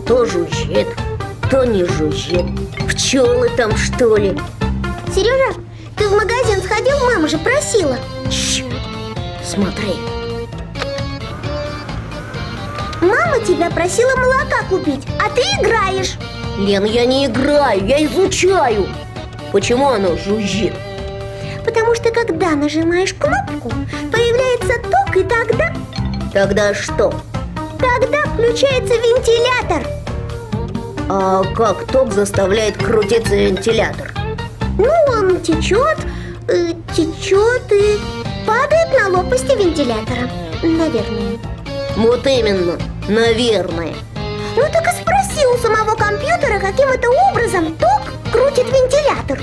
то жужжит, то не жужжит. Пчелы там, что ли? Сережа, ты в магазин сходил? Мама же просила. Чш, смотри. Мама тебя просила молока купить, а ты играешь. Лен, я не играю, я изучаю. Почему оно жужжит? Потому что когда нажимаешь кнопку, появляется ток, и тогда... Тогда что? Тогда включается вентилятор. А как ток заставляет крутиться вентилятор? Ну, он течет и падает на лопасти вентилятора. Наверное. Вот именно, наверное. Ну так и спроси у самого компьютера, каким это образом ток крутит вентилятор.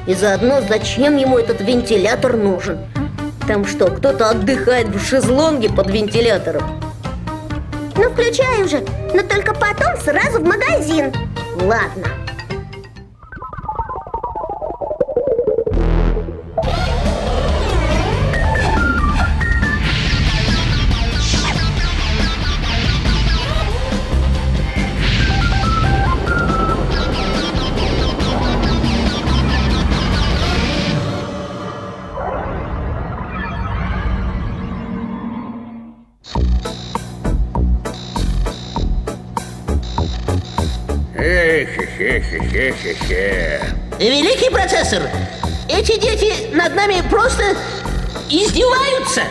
И заодно, зачем ему этот вентилятор нужен? Там что, кто-то отдыхает в шезлонге под вентилятором? Ну включай уже, но только потом сразу в магазин. Ладно. Хе-хе-хе-хе-хе-хе. Великий процессор, эти дети над нами просто издеваются.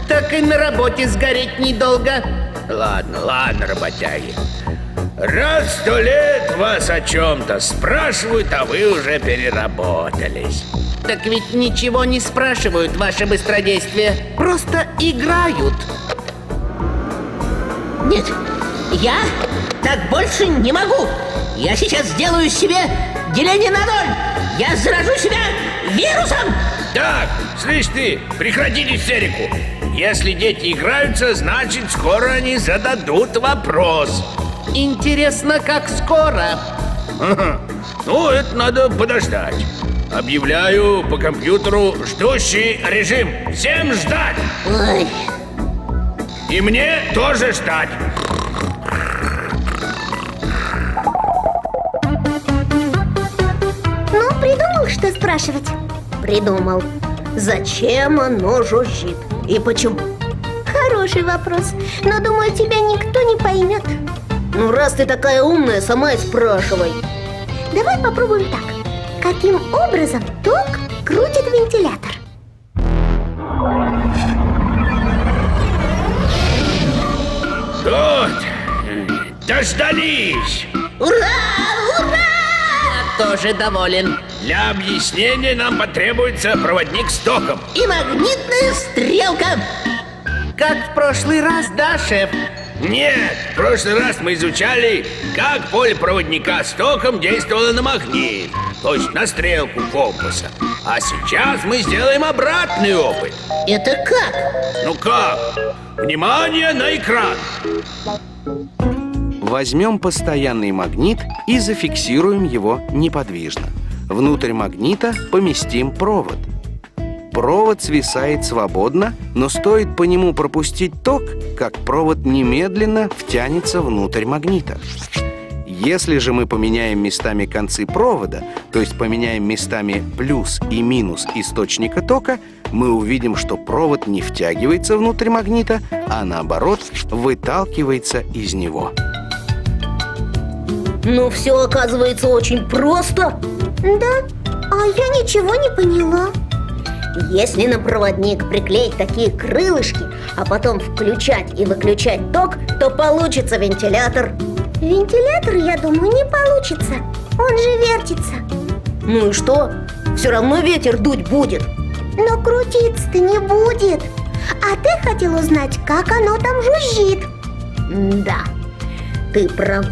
Так и на работе сгореть недолго. Ладно, работяги. Раз в 100 лет вас о чем-то спрашивают, а вы уже переработались. Так ведь ничего не спрашивают, ваше быстродействие. Просто играют. Нет, я так больше не могу. Я сейчас сделаю себе деление на 0. Я заражу себя вирусом. Так, слышь ты, прекрати истерику. Если дети играются, значит скоро они зададут вопрос. Интересно, как скоро? Ага. Ну, это надо подождать. Объявляю по компьютеру ждущий режим. Всем ждать! Ой. И мне тоже ждать. Ну, придумал, что спрашивать? Придумал. Зачем оно жужжит? И почему? Хороший вопрос, но думаю, тебя никто не поймет. Ну, раз ты такая умная, сама и спрашивай. Давай попробуем так. Каким образом ток крутит вентилятор? Вот, дождались. Ура! Ура! Я тоже доволен. Для объяснения нам потребуется проводник с током. И магнитная стрелка. Как в прошлый раз, да, шеф? Нет, в прошлый раз мы изучали, как поле проводника с током действовало на магнит, то есть на стрелку компаса. А сейчас мы сделаем обратный опыт. Это как? Ну как? Внимание на экран! Возьмем постоянный магнит и зафиксируем его неподвижно. Внутрь магнита поместим провод. Провод свисает свободно, но стоит по нему пропустить ток, как провод немедленно втянется внутрь магнита. Если же мы поменяем местами концы провода, то есть поменяем местами плюс и минус источника тока, мы увидим, что провод не втягивается внутрь магнита, а наоборот выталкивается из него. Ну, все оказывается очень просто. Да, а я ничего не поняла. Если на проводник приклеить такие крылышки, а потом включать и выключать ток, то получится вентилятор. Вентилятор, я думаю, не получится. Он же вертится. Ну и что? Все равно ветер дуть будет. Но крутиться-то не будет. А ты хотел узнать, как оно там жужжит. Да, ты права.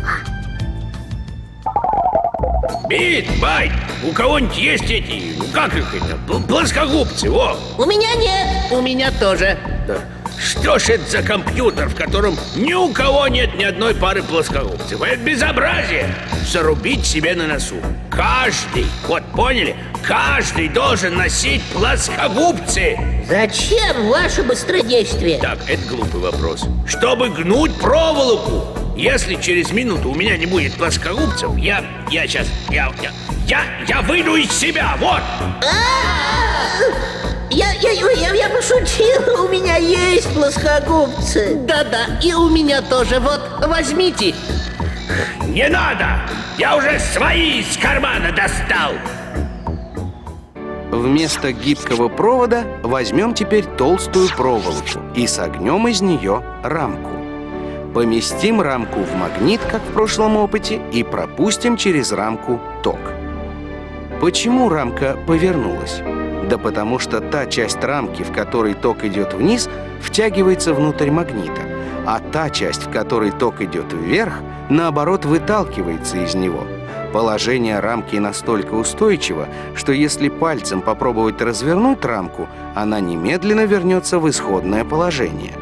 Бит, Байт, у кого-нибудь есть эти, ну как их это, плоскогубцы, о! У меня нет. У меня тоже. Да. Что ж это за компьютер, в котором ни у кого нет ни одной пары плоскогубцев? Это безобразие! Зарубить себе на носу. Каждый, вот поняли, каждый должен носить плоскогубцы. Зачем ваше быстродействие? Так, это глупый вопрос. Чтобы гнуть проволоку. если через минуту у меня не будет плоскогубцев, я выйду из себя, вот! Я пошутил, у меня есть плоскогубцы. Да-да, и у меня тоже. Вот, возьмите. Не надо! Я уже свои из кармана достал! Вместо гибкого провода возьмем теперь толстую проволоку и согнем из нее рамку. Поместим рамку в магнит, как в прошлом опыте, и пропустим через рамку ток. Почему рамка повернулась? Да потому что та часть рамки, в которой ток идет вниз, втягивается внутрь магнита, а та часть, в которой ток идет вверх, наоборот, выталкивается из него. Положение рамки настолько устойчиво, что если пальцем попробовать развернуть рамку, она немедленно вернется в исходное положение.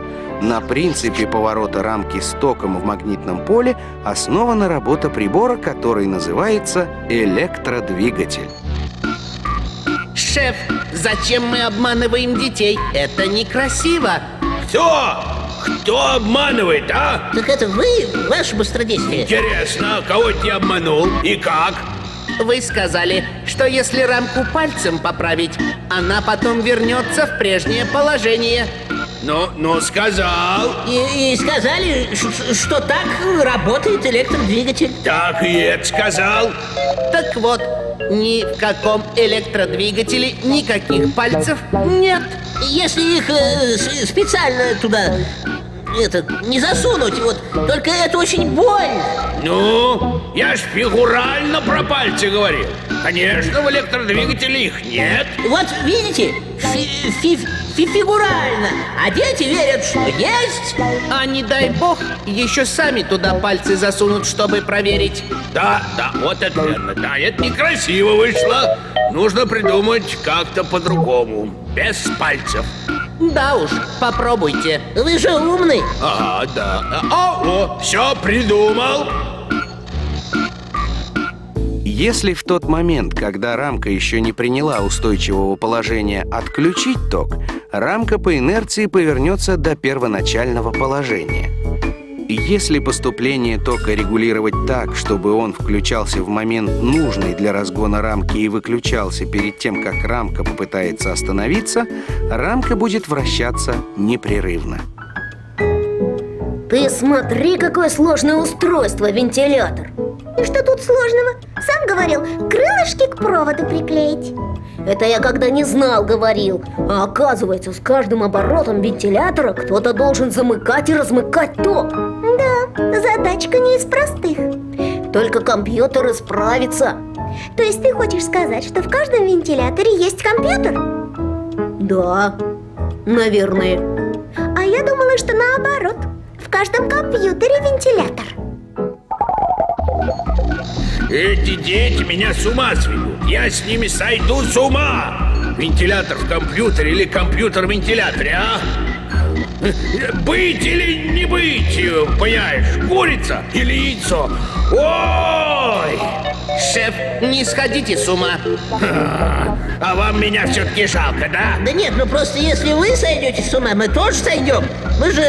На принципе поворота рамки с током в магнитном поле основана работа прибора, который называется электродвигатель. Шеф, зачем мы обманываем детей? Это некрасиво. Кто обманывает, а? Так это вы, ваше быстродействие? Интересно, кого ты обманул и как? Вы сказали, что если рамку пальцем поправить, она потом вернется в прежнее положение. Ну, сказал. И сказали, что так работает электродвигатель. Так и это сказал. Так вот, ни в каком электродвигателе никаких пальцев нет. Если их специально туда не засунуть, вот, только это очень больно. Ну, я ж фигурально про пальцы говорил. Конечно, в электродвигателе их нет. Вот видите, фигурально. А дети верят, что есть. А не дай бог, еще сами туда пальцы засунут, чтобы проверить. Да, вот это верно. Да, это некрасиво вышло. Нужно придумать как-то по-другому. Без пальцев. Да уж, попробуйте. Вы же умный. Ага, да. Все придумал. Если в тот момент, когда рамка еще не приняла устойчивого положения, отключить ток, рамка по инерции повернется до первоначального положения. Если поступление тока регулировать так, чтобы он включался в момент нужный для разгона рамки и выключался перед тем, как рамка попытается остановиться, рамка будет вращаться непрерывно. Ты смотри, какое сложное устройство, вентилятор. И что тут сложного? Сам говорил, крылышки к проводу приклеить. Это я когда не знал, говорил. А оказывается, с каждым оборотом вентилятора кто-то должен замыкать и размыкать ток. Да, задачка не из простых. Только компьютер справится. То есть ты хочешь сказать, что в каждом вентиляторе есть компьютер? Да, наверное. А я думала, что наоборот. В каждом компьютере вентилятор. Эти дети меня с ума сведут. Я с ними сойду с ума. Вентилятор в компьютере или компьютер в вентиляторе, а? Быть или не быть, понимаешь? Курица или яйцо? Ой! Шеф, не сходите с ума. А вам меня все-таки жалко, да? Да нет, ну просто если вы сойдете с ума, мы тоже сойдем. Мы же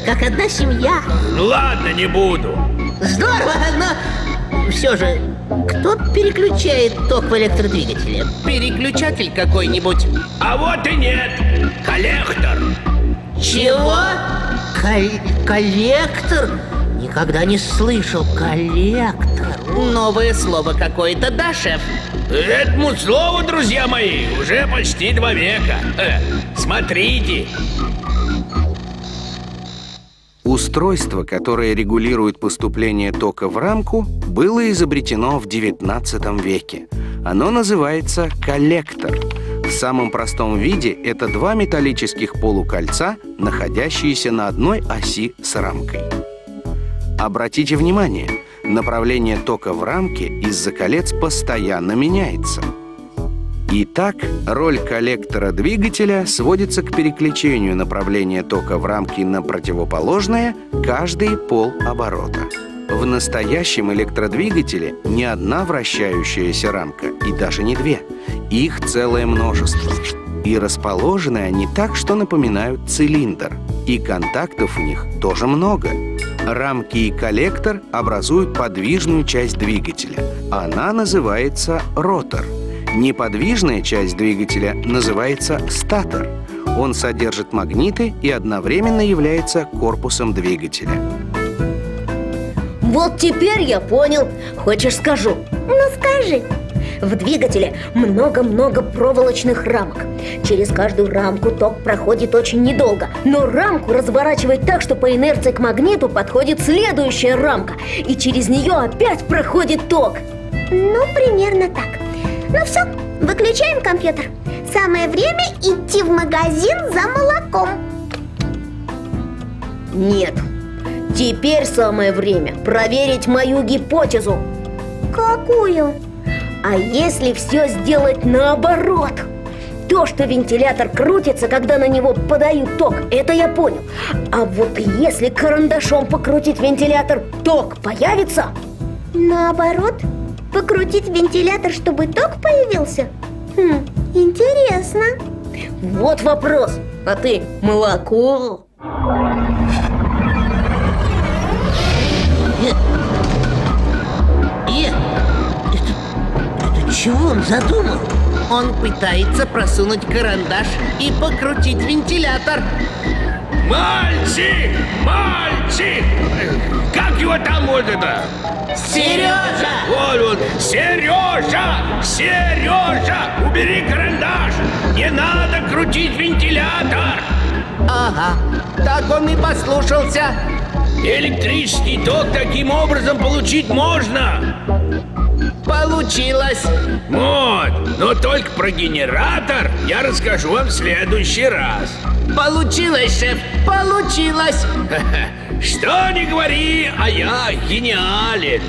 как одна семья. Ну ладно, не буду. Здорово, но все же, кто переключает ток в электродвигателе? Переключатель какой-нибудь. А вот и нет. Коллектор. Чего? Коллектор? Никогда не слышал коллектор. Новое слово какое-то, да, шеф? Этому слову, друзья мои, уже почти 2 века. Смотрите. Устройство, которое регулирует поступление тока в рамку, было изобретено в XIX веке. Оно называется коллектор. В самом простом виде это 2 металлических полукольца, находящиеся на одной оси с рамкой. Обратите внимание, направление тока в рамке из-за колец постоянно меняется. Итак, роль коллектора двигателя сводится к переключению направления тока в рамке на противоположное каждые полоборота. В настоящем электродвигателе не одна вращающаяся рамка, и даже не 2. Их целое множество. И расположены они так, что напоминают цилиндр. И контактов у них тоже много. Рамки и коллектор образуют подвижную часть двигателя. Она называется ротор. Неподвижная часть двигателя называется статор. Он содержит магниты и одновременно является корпусом двигателя. Вот теперь я понял. Хочешь, скажу? Ну скажи. В двигателе много-много проволочных рамок. Через каждую рамку ток проходит очень недолго. Но рамку разворачивает так, что по инерции к магниту подходит следующая рамка. И через нее опять проходит ток. Ну, примерно так. Ну все, выключаем компьютер. Самое время идти в магазин за молоком. Нет. Теперь самое время проверить мою гипотезу. Какую? А если все сделать наоборот? То, что вентилятор крутится, когда на него подают ток, это я понял. А вот если карандашом покрутить вентилятор, ток появится? Наоборот, покрутить вентилятор, чтобы ток появился? Интересно. Вот вопрос. А ты молоко? Это чего он задумал? Он пытается просунуть карандаш и покрутить вентилятор. Мальчик! Мальчик! Как его там вот это? Сережа! Вот он! Сережа! Сережа! Убери карандаш! Не надо крутить вентилятор! Ага, так он и послушался. Электрический ток таким образом получить можно! Получилось. Вот, но только про генератор я расскажу вам в следующий раз. Получилось, шеф, получилось. Что ни говори, а я гениален.